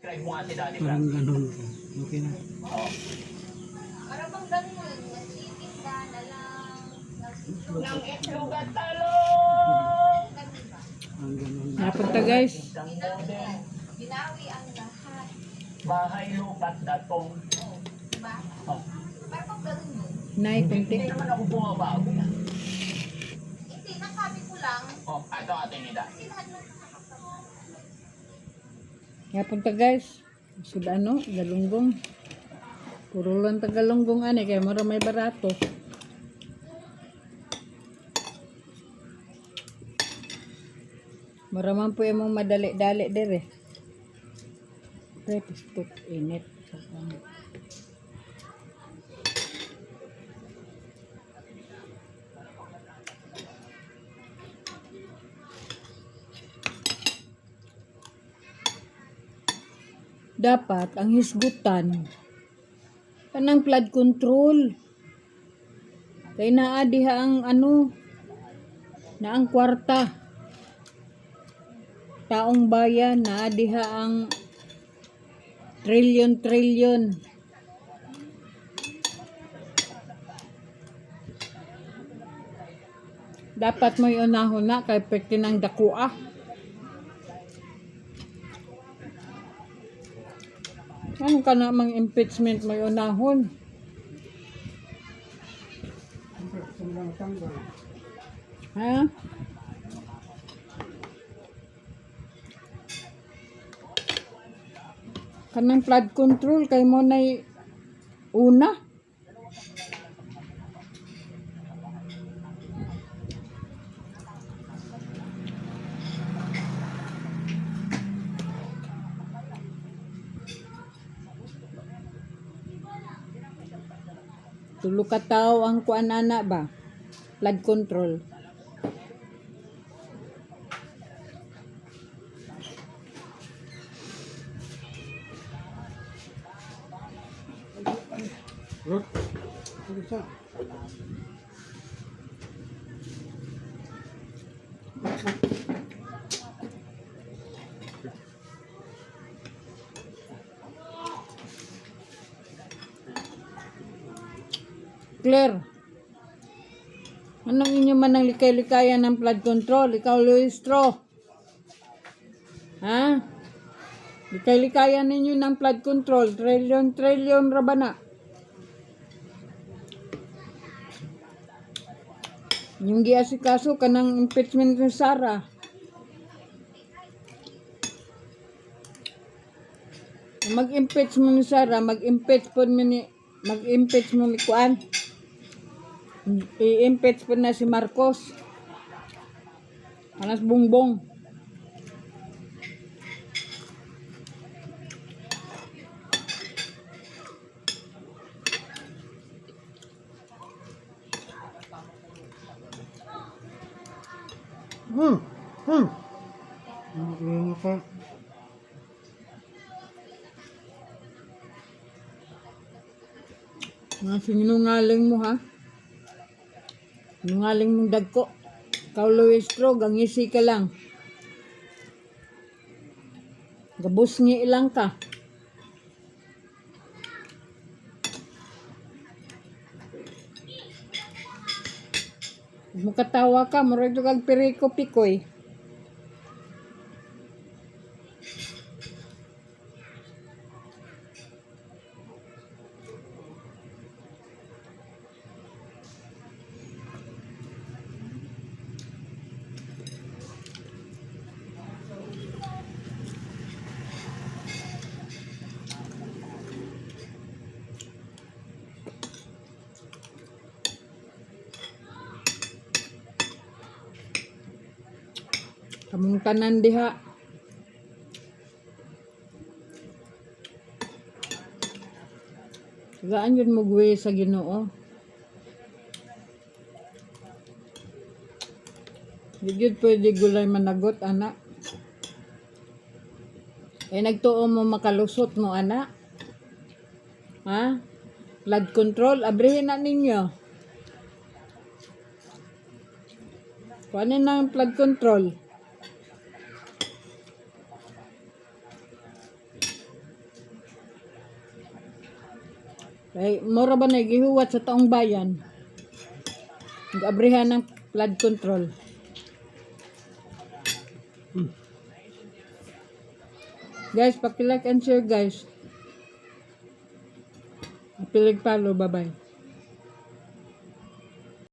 Try mo nga si Daddy Parang Frank. ganun. Okay na. Oo. Para bang ganun, nagtitinda na lang, Nang itlog at talong! diba? Parang ganun. Napunta guys. Isang model. Binawi ang lahat. Bahay lupat datong. Diba? Oh. Para bang ganun yun? Nay, Hindi kunti. naman ako bumabago yan. Hindi, nasabi ko lang, Oh, ito ating nila. kasi lahat ng nakakasama. Napunta guys. Sud ano, galunggong. Puro lang tagalunggong ani kaya mura may barato. Mura man po yung madali-dali dire. Pre, pistot init. Dapat ang hisgutan kanang flood control. Kay naa diha ang ano na ang kwarta. Taong bayan naa diha ang trilyon. Dapat mo unahon na kay pwede ng dakua. Ano ka na mang impeachment may unahon? Ha? Kanang flood control kay mo na una. Tulo ka tao ang kuan ana ba? Flood control. Rot. Ano siya? Claire. Anong inyo man ang likay-likayan ng flood control? Ikaw, Luistro. Ha? Likay-likayan ninyo ng flood control. Trilyon rabana. Yung giasikaso ka ng impeachment ni Sara. Mag-impeach mo ni Sara, mag-impeach mo ni Kuan. I-impeach po na si Marcos. Anas Bongbong. Ano ka? Mga sinungaling mo ha. Sinungaling mong dagko. Ikaw Luis Cro, gangisi ka lang. Gabos ngi ilang ka. Mukatawa ka, murag kag piriko pikoy. Kamong tanan diha. Gaan yun mugwi sa Ginoo. Di yun pwede gulay managot, anak. Eh, nagtuo mo makalusot mo, anak. Ha? Flood control, abrihin na ninyo. Kuhanin na ang flood control. Ay, mura ba na gihuwat sa taong bayan? Nag-abrihan ng flood control. Guys, paki-like and share guys. Pilig follow, bye-bye.